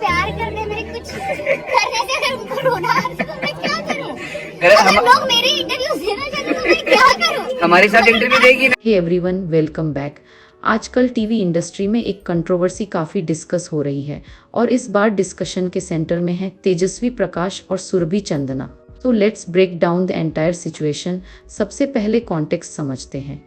प्यार करते मेरे कुछ करने से अगर उनको रोना आ रहा है तो मैं क्या करूं? अगर लोग मेरे इंटरव्यू देना चाहते तो मैं क्या करूं? हमारे साथ इंटरव्यू देगी ना। Hey everyone, welcome back. आजकल टीवी इंडस्ट्री में एक कंट्रोवर्सी काफ़ी डिस्कस हो रही है और इस बार डिस्कशन के सेंटर में है तेजस्वी प्रकाश और सुरभि चंदना। तो let's break down the entire situation. सबसे पहले कॉन्टेक्स्ट समझते हैं।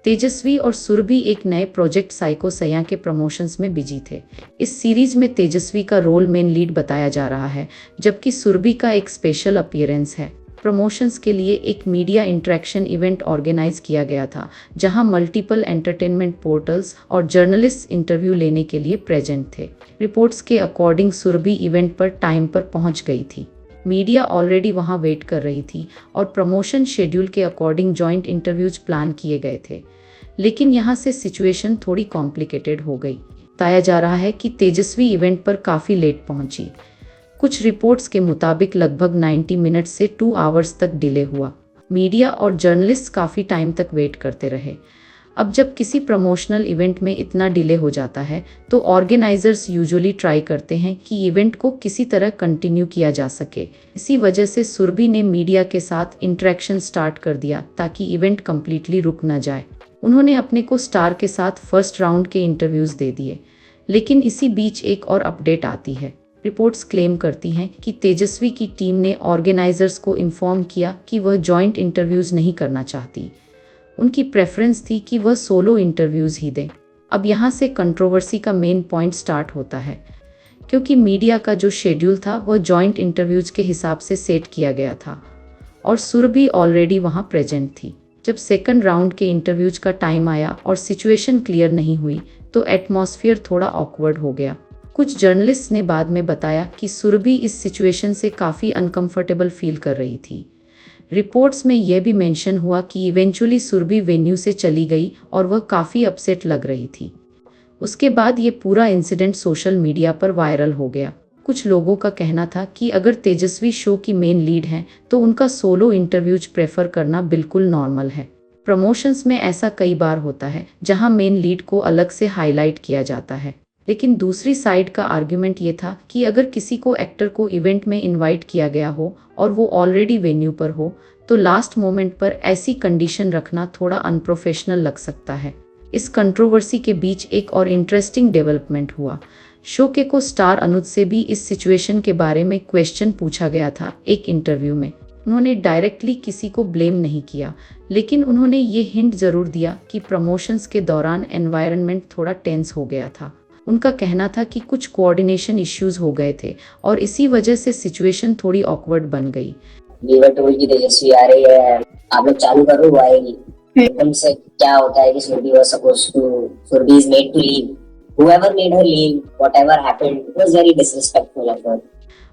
तेजस्वी और सुरभि एक नए प्रोजेक्ट साइको सैया के प्रमोशंस में बिजी थे। इस सीरीज में तेजस्वी का रोल मेन लीड बताया जा रहा है, जबकि सुरभि का एक स्पेशल अपीयरेंस है। प्रमोशंस के लिए एक मीडिया इंटरेक्शन इवेंट ऑर्गेनाइज किया गया था, जहां मल्टीपल एंटरटेनमेंट पोर्टल्स और जर्नलिस्ट इंटरव्यू लेने के लिए प्रेजेंट थे। रिपोर्ट्स के अकॉर्डिंग सुरभि इवेंट पर टाइम पर पहुंच गई थी। मीडिया ऑलरेडी वहां वेट कर रही थी और प्रमोशन शेड्यूल के अकॉर्डिंग जॉइंट इंटरव्यूज प्लान किए गए थे। लेकिन यहाँ से सिचुएशन थोड़ी कॉम्प्लिकेटेड हो गई। बताया जा रहा है कि तेजस्वी इवेंट पर काफ़ी लेट पहुंची। कुछ रिपोर्ट्स के मुताबिक लगभग 90 मिनट से 2 आवर्स तक डिले हुआ। मीडिया और जर्नलिस्ट काफ़ी टाइम तक वेट करते रहे। अब जब किसी प्रमोशनल इवेंट में इतना डिले हो जाता है तो ऑर्गेनाइजर्स यूजुअली ट्राई करते हैं कि इवेंट को किसी तरह कंटिन्यू किया जा सके। इसी वजह से सुरभि ने मीडिया के साथ इंटरेक्शन स्टार्ट कर दिया ताकि इवेंट कम्प्लीटली रुक न जाए। उन्होंने अपने को स्टार के साथ फर्स्ट राउंड के इंटरव्यूज़ दे दिए। लेकिन इसी बीच एक और अपडेट आती है। रिपोर्ट्स क्लेम करती हैं कि तेजस्वी की टीम ने ऑर्गेनाइजर्स को इन्फॉर्म किया कि वह जॉइंट इंटरव्यूज़ नहीं करना चाहती। उनकी प्रेफरेंस थी कि वह सोलो इंटरव्यूज़ ही दें। अब यहाँ से कंट्रोवर्सी का मेन पॉइंट स्टार्ट होता है, क्योंकि मीडिया का जो शेड्यूल था वह जॉइंट इंटरव्यूज़ के हिसाब से सेट किया गया था और सुरभि ऑलरेडी वहाँ प्रेजेंट थी। जब सेकंड राउंड के इंटरव्यूज का टाइम आया और सिचुएशन क्लियर नहीं हुई तो एटमॉस्फेयर थोड़ा ऑकवर्ड हो गया। कुछ जर्नलिस्ट ने बाद में बताया कि सुरभि इस सिचुएशन से काफ़ी अनकंफर्टेबल फील कर रही थी। रिपोर्ट्स में यह भी मेंशन हुआ कि इवेंचुअली सुरभि वेन्यू से चली गई और वह काफ़ी अपसेट लग रही थी। उसके बाद ये पूरा इंसिडेंट सोशल मीडिया पर वायरल हो गया। कुछ लोगों का कहना था कि अगर तेजस्वी शो की मेन लीड हैं तो उनका सोलो इंटरव्यूज प्रेफर करना बिल्कुल नॉर्मल है। प्रमोशंस में ऐसा कई बार होता है जहां मेन लीड को अलग से हाईलाइट किया जाता है। लेकिन दूसरी साइड का आर्ग्यूमेंट ये था कि अगर किसी को एक्टर को इवेंट में इनवाइट किया गया हो और वो ऑलरेडी वेन्यू पर हो तो लास्ट मोमेंट पर ऐसी कंडीशन रखना थोड़ा अनप्रोफेशनल लग सकता है। इस कंट्रोवर्सी के बीच एक और इंटरेस्टिंग डेवलपमेंट हुआ। शो के को स्टार अनुज से भी इस सिचुएशन के बारे में क्वेश्चन पूछा गया था एक इंटरव्यू में। उन्होंने डायरेक्टली किसी को ब्लेम नहीं किया, लेकिन उन्होंने ये हिंट जरूर दिया कि प्रमोशंस के दौरान एनवायरनमेंट थोड़ा टेंस हो गया था। उनका कहना था कि कुछ कोऑर्डिनेशन इश्यूज हो गए थे और इसी वजह से सिचुएशन थोड़ी ऑकवर्ड बन गई। लीवर टोल की तेजस्वी आ रही है, आप लोग चालू करो, वो आएगी। एकदम से क्या होता है कि Surbhi was supposed to, Surbhi is made to leave, whoever made her leave, whatever happened, it was very disrespectful of her.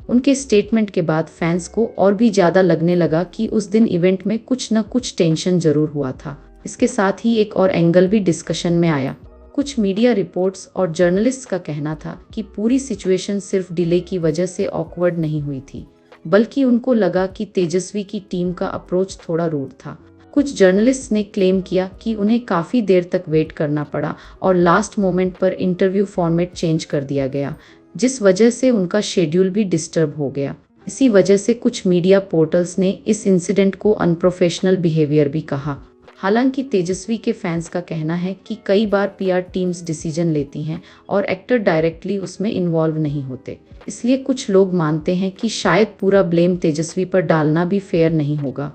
उनके स्टेटमेंट के बाद फैंस को और भी ज़्यादा लगने लगा कि उस दिन इवेंट में कुछ न कुछ टेंशन जरूर हुआ था। इसके साथ ही एक और एंगल भी डिस्कशन में आया। कुछ मीडिया रिपोर्ट्स और जर्नलिस्ट का कहना था कि पूरी सिचुएशन सिर्फ डिले की वजह से ऑकवर्ड नहीं हुई थी, बल्कि उनको लगा कि तेजस्वी की टीम का अप्रोच थोड़ा रूड था। कुछ जर्नलिस्ट ने क्लेम किया कि उन्हें काफ़ी देर तक वेट करना पड़ा और लास्ट मोमेंट पर इंटरव्यू फॉर्मेट चेंज कर दिया गया, जिस वजह से उनका शेड्यूल भी डिस्टर्ब हो गया। इसी वजह से कुछ मीडिया पोर्टल्स ने इस इंसिडेंट को अनप्रोफेशनल बिहेवियर भी कहा। हालांकि तेजस्वी के फैंस का कहना है कि कई बार पीआर टीम्स डिसीजन लेती हैं और एक्टर डायरेक्टली उसमें इन्वॉल्व नहीं होते। इसलिए कुछ लोग मानते हैं कि शायद पूरा ब्लेम तेजस्वी पर डालना भी फेयर नहीं होगा।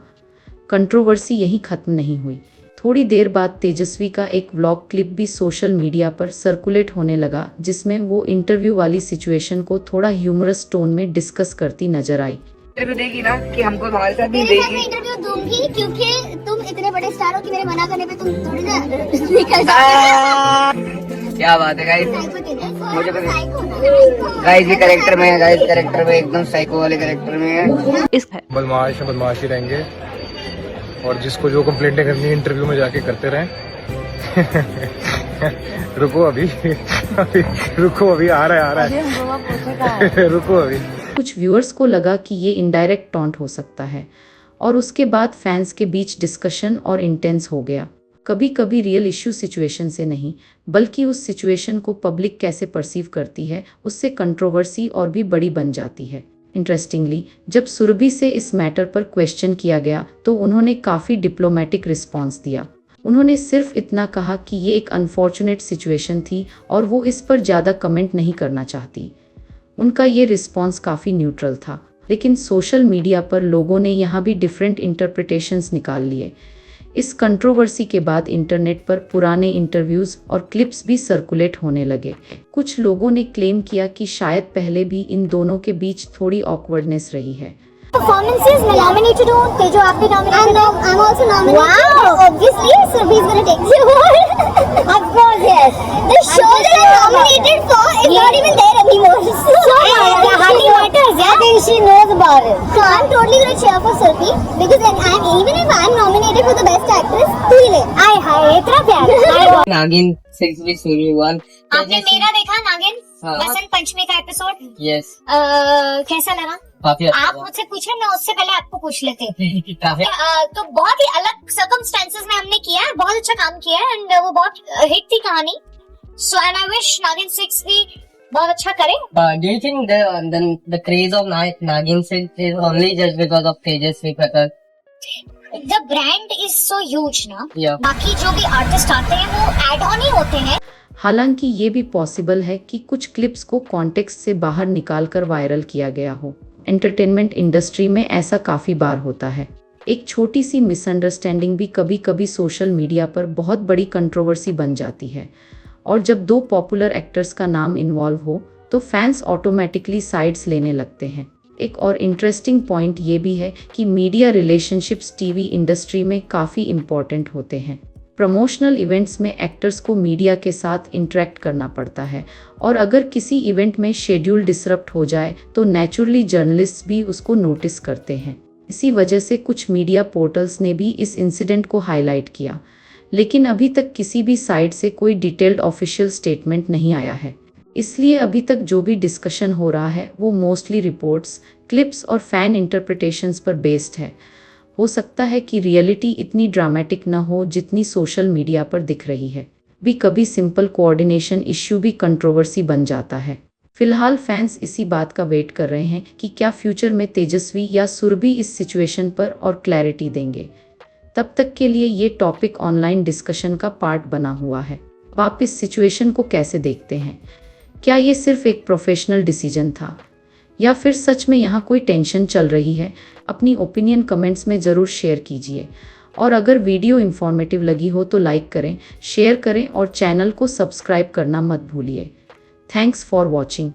कंट्रोवर्सी यहीं खत्म नहीं हुई। थोड़ी देर बाद तेजस्वी का एक व्लॉग क्लिप भी सोशल मीडिया पर सर्कुलेट होने लगा, जिसमें वो इंटरव्यू वाली सिचुएशन को थोड़ा ह्यूमरस टोन में डिस्कस करती नजर आई। इंटरव्यू देगी ना कि हमको हमारे साथ नहीं तेरे साथ मैं देगी। इंटरव्यू दूंगी क्योंकि तुम इतने बड़े स्टार हो कि मेरे मना करने पे तुम थोड़ी ना निकल जाओगे। क्या बात है गाइस, मुझे गाइस ये करेक्टर में है, गाइस करेक्टर में एकदम साइको वाले करेक्टर में है। बदमाश है, बदमाशी रहेंगे और जिसको जो कंप्लेंटें करनी है इंटरव्यू में जाके करते रहें। रुको अभी रुको अभी आ रहा है रुको अभी। कुछ व्यूअर्स को लगा कि ये इनडायरेक्ट टॉन्ट हो सकता है और उसके बाद फैंस के बीच डिस्कशन और इंटेंस हो गया। कभी कभी रियल इश्यू सिचुएशन से नहीं, बल्कि उस सिचुएशन को पब्लिक कैसे परसीव करती है उससे कंट्रोवर्सी और भी बड़ी बन जाती है। इंटरेस्टिंगली, जब सुरभि से इस मैटर पर क्वेश्चन किया गया तो उन्होंने काफ़ी डिप्लोमेटिक रिस्पॉन्स दिया। उन्होंने सिर्फ इतना कहा कि ये एक अनफॉर्चुनेट सिचुएशन थी और वो इस पर ज़्यादा कमेंट नहीं करना चाहती। उनका ये रिस्पॉन्स काफ़ी न्यूट्रल था, लेकिन सोशल मीडिया पर लोगों ने यहाँ भी डिफरेंट इंटरप्रिटेशंस निकाल लिए। इस कंट्रोवर्सी के बाद इंटरनेट पर पुराने इंटरव्यूज़ और क्लिप्स भी सर्कुलेट होने लगे। कुछ लोगों ने क्लेम किया कि शायद पहले भी इन दोनों के बीच थोड़ी ऑकवर्डनेस रही है। Performances मैं nominated हूँ, तेजो आप भी nominated हो। I'm also nominated. Wow. Obviously, Surbhi is gonna take the award. Of course, yes. The show that I'm nominated for is not even there anymore. So hardly matters. I think she knows about it. So I'm totally gonna cheer for Surbhi because even if I'm nominated for the best actress, तू ही ले। आय हाय, इतना प्यार। नागिन 6 भी सुरभि 1। आपने मेरा देखा नागिन? हाँ। बसंत पंचमी का एपिसोड? यस। कैसा लगा? काफी आप मुझसे पूछे, मैं उससे पहले आपको पूछ लेते। काफी तो बहुत ही अलग सर्कमस्टेंसेस में हमने किया है, बहुत अच्छा काम किया है एंड वो बहुत हिट थी कहानी। सो एंड आई विश नागिन 6 भी बहुत अच्छा करे। Do you think the craze of Nagin 6 is only just because of Tejasvi Prakash? The brand is so huge ना। Yeah. बाकी जो भी आर्टिस्ट आते हैं वो एड ऑन ही होते हैं। हालांकि ये भी पॉसिबल है कि कुछ क्लिप्स को कॉन्टेक्स्ट से बाहर निकालकर वायरल किया गया हो। एंटरटेनमेंट इंडस्ट्री में ऐसा काफ़ी बार होता है। एक छोटी सी मिसअंडरस्टैंडिंग भी कभी कभी सोशल मीडिया पर बहुत बड़ी कंट्रोवर्सी बन जाती है, और जब दो पॉपुलर एक्टर्स का नाम इन्वॉल्व हो तो फैंस ऑटोमेटिकली साइड्स लेने लगते हैं। एक और इंटरेस्टिंग पॉइंट ये भी है कि मीडिया रिलेशनशिप्स टीवी इंडस्ट्री में काफ़ी इम्पॉर्टेंट होते हैं। प्रमोशनल इवेंट्स में एक्टर्स को मीडिया के साथ इंटरेक्ट करना पड़ता है, और अगर किसी इवेंट में शेड्यूल डिसरप्ट हो जाए तो नेचुरली जर्नलिस्ट भी उसको नोटिस करते हैं। इसी वजह से कुछ मीडिया पोर्टल्स ने भी इस इंसिडेंट को हाईलाइट किया, लेकिन अभी तक किसी भी साइड से कोई डिटेल्ड ऑफिशियल स्टेटमेंट नहीं आया है। इसलिए अभी तक जो भी डिस्कशन हो रहा है वो मोस्टली रिपोर्ट्स, क्लिप्स और फैन इंटरप्रिटेशंस पर बेस्ड है। हो सकता है कि रियलिटी इतनी ड्रामेटिक न हो जितनी सोशल मीडिया पर दिख रही है। भी कभी सिंपल कोऑर्डिनेशन इश्यू भी कंट्रोवर्सी बन जाता है। फिलहाल फैंस इसी बात का वेट कर रहे हैं कि क्या फ्यूचर में तेजस्वी या सुरभि इस सिचुएशन पर और क्लैरिटी देंगे। तब तक के लिए ये टॉपिक ऑनलाइन डिस्कशन का पार्ट बना हुआ है। आप इस सिचुएशन को कैसे देखते हैं? क्या ये सिर्फ एक प्रोफेशनल डिसीजन था, या फिर सच में यहाँ कोई टेंशन चल रही है? अपनी ओपिनियन कमेंट्स में ज़रूर शेयर कीजिए, और अगर वीडियो इन्फॉर्मेटिव लगी हो तो लाइक करें, शेयर करें और चैनल को सब्सक्राइब करना मत भूलिए। Thanks for watching.